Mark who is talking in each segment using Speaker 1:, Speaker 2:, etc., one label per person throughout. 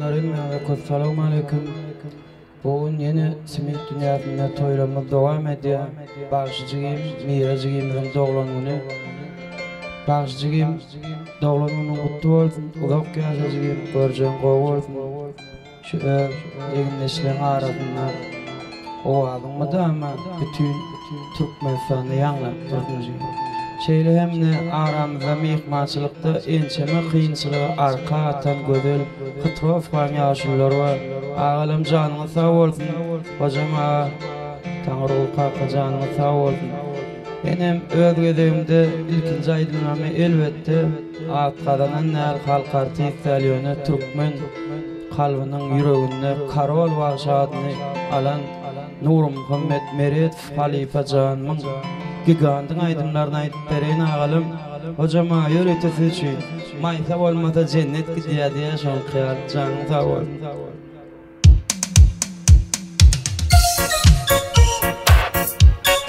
Speaker 1: Doganlaryň assalamu alaykum. Bugün yeni simit dünyasında toyramız devam ediyor. Bağışçıyım, miracıyımın doğulan günü. Bağışçıyım, doğulan günü kutlu olsun. Uzak yaşayacağım, göreceğim kov olsun. Şu yeni neslin arasında o adımda ama bütün Türkmenistan'da yanlar tutmuşum. Şeýle hemne aramyzda mehmançylykda ençeme kynçylygy arka atan gözel hytrof ýaşylar bar. Agalym janyňyz sag bolsun. Hojam ağa Taňry kaka janyňyz sag bolsun. Benim öz gözümde ilkinji aýdylmamy elbetde atgadan näl halkar tiýsälýöne türkmen kalbynyň ýüreginde karol bagşadyny alan Nurum Muhammed Meretov Halipajanmyň gigandyň aýdymlaryny aýdyp berýän agalym hojam ağa ýöretesi üçin maýsa bolmasa jennet gidýär diýe şol hyýal janyň sag bolsun.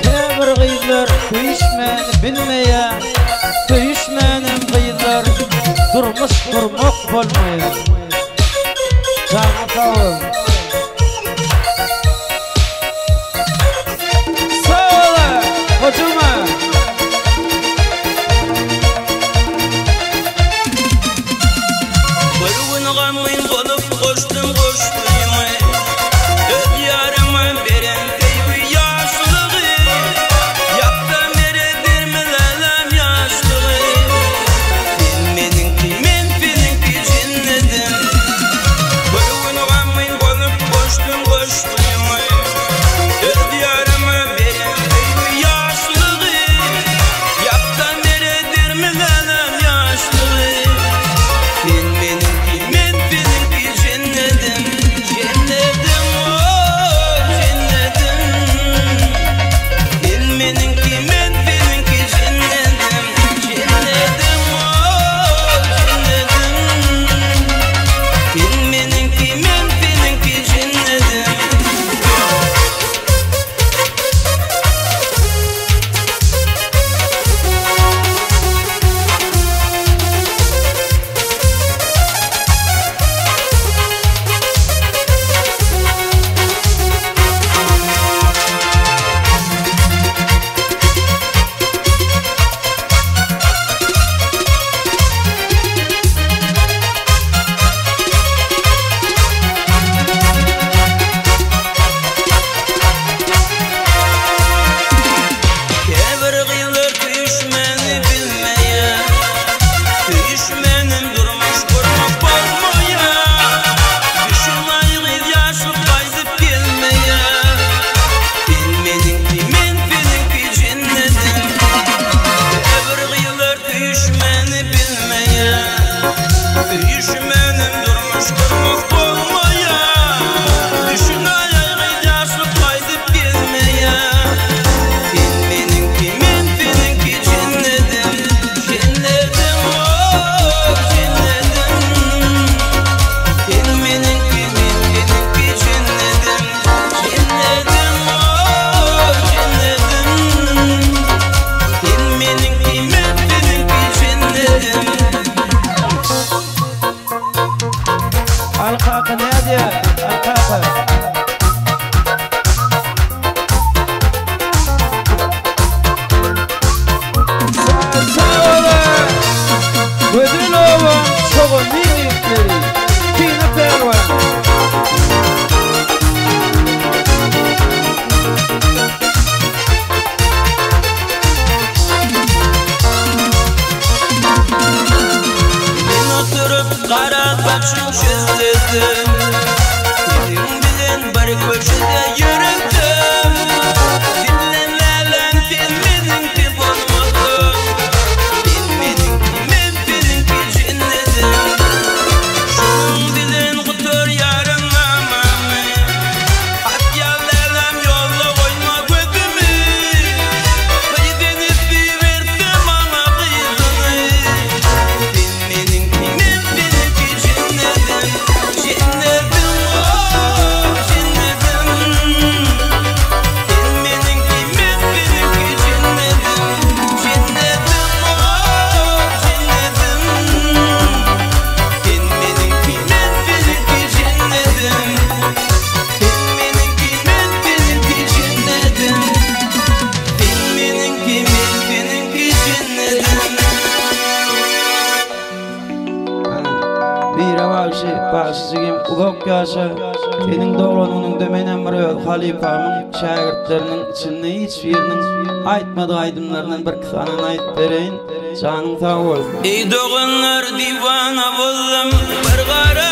Speaker 1: Käbir gyzlar süýüşmäni bilmeýär, süýüşmänem gyzlar durmuş durmak bolmaýar. Janyň sag bolsun. Hocuma Bölgün gamyn bolup goşdum goşduymy Öz ýaryma beren peýbi ýaşlygy Ýakda mere dermelem ýaşlygy Meniňki men seninki jennetim Bölgün gamyn bolup goşdum goşduymy Öz ýaryma beren başçygym ugak ýaşa senin doglanunyň da men Emre halifamyň şagirdleriniň içinde hiç biriniň aýtmady aýdymlarynyň bir kysanyny aýdyp bereýin. Janyň sag bolsun.
Speaker 2: Ey doganlar divana boldum bir gara